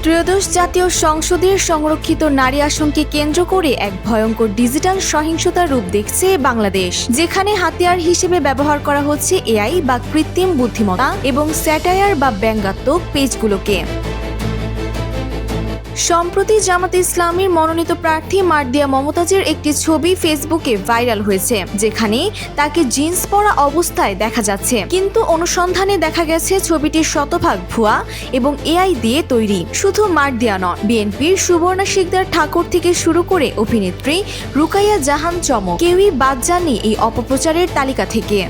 ত্রয়োদশ জাতীয় সংসদের সংরক্ষিত নারী আসনকে কেন্দ্র করে এক ভয়ঙ্কর ডিজিটাল সহিংসতার রূপ দেখছে বাংলাদেশ, যেখানে হাতিয়ার হিসেবে ব্যবহার করা হচ্ছে এআই বা কৃত্রিম বুদ্ধিমত্তা এবং স্যাটায়ার বা ব্যঙ্গাত্মক পেজগুলোকে। সম্প্রতি জামাতে ইসলামীর মনোনীত প্রার্থী মার্দিয়া মমতাজের একটি ছবি ফেসবুকে ভাইরাল হয়েছে, যেখানে তাকে জিন্স পরা অবস্থায় দেখা যাচ্ছে, কিন্তু অনুসন্ধানে দেখা গেছে ছবিটি শতভাগ ভুয়া এবং এআই দিয়ে তৈরি। শুধু মার্দিয়া নন, বিএনপির সুবর্ণা শিকদার ঠাকুর থেকে শুরু করে অভিনেত্রী রুকাইয়া জাহান চমক কেউই বাদ যাননি এই অপপ্রচারের তালিকা থেকে।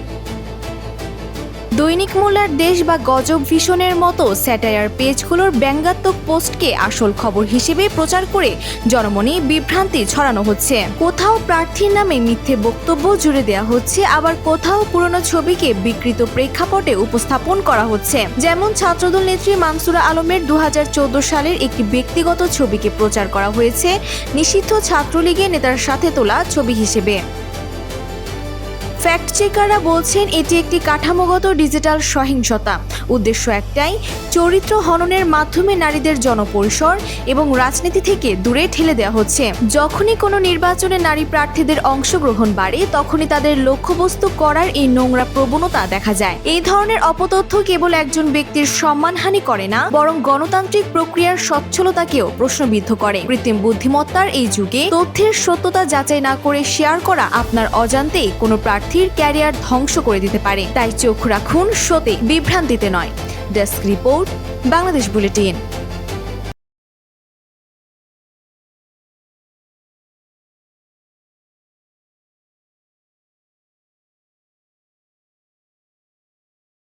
দৈনিক মোল্লার দেশ বা গজব ভিশনের মতো স্যাটায়ার পেজগুলোর ব্যঙ্গাত্মক পোস্টকে আসল খবর হিসেবে প্রচার করে জনমনে বিভ্রান্তি ছড়ানো হচ্ছে। কোথাও প্রার্থীর নামে মিথ্যে বক্তব্য জুড়ে দেওয়া হচ্ছে, আবার কোথাও পুরনো ছবিকে বিকৃত প্রেক্ষাপটে উপস্থাপন করা হচ্ছে। যেমন ছাত্রদল নেত্রী মানসুরা আলমের 2014 সালের একটি ব্যক্তিগত ছবিকে প্রচার করা হয়েছে নিষিদ্ধ ছাত্রলীগের নেতার সাথে তোলা ছবি হিসেবে। ফ্যাক্ট চেকাররা বলছেন এটি একটি কাঠামোগত ডিজিটাল সহিংসতা। উদ্দেশ্য একটাই, চরিত্র হননের মাধ্যমে নারীদের জনপরিসর এবং রাজনীতি থেকে দূরে ঠেলে দেওয়া হচ্ছে। যখনই কোনো নির্বাচনে নারী প্রার্থীদের অংশগ্রহণ বাড়ে, তখনই তাদের লক্ষ্যবস্তু করার এই নোংরা প্রবণতা দেখা যায়। এই ধরনের অপতথ্য কেবল একজন ব্যক্তির সম্মানহানি করে না, বরং গণতান্ত্রিক প্রক্রিয়ার সচ্ছলতাকেও প্রশ্নবিদ্ধ করে। কৃত্রিম বুদ্ধিমত্তার এই যুগে তথ্যের সত্যতা যাচাই না করে শেয়ার করা আপনার অজান্তেই কোনো প্রার্থীর ক্যারিয়ার ধ্বংস করে দিতে পারে। তাই চোখ রাখুন শোতে, বিভ্রান্তিতে নয়। Desk report, Bangladesh bulletin.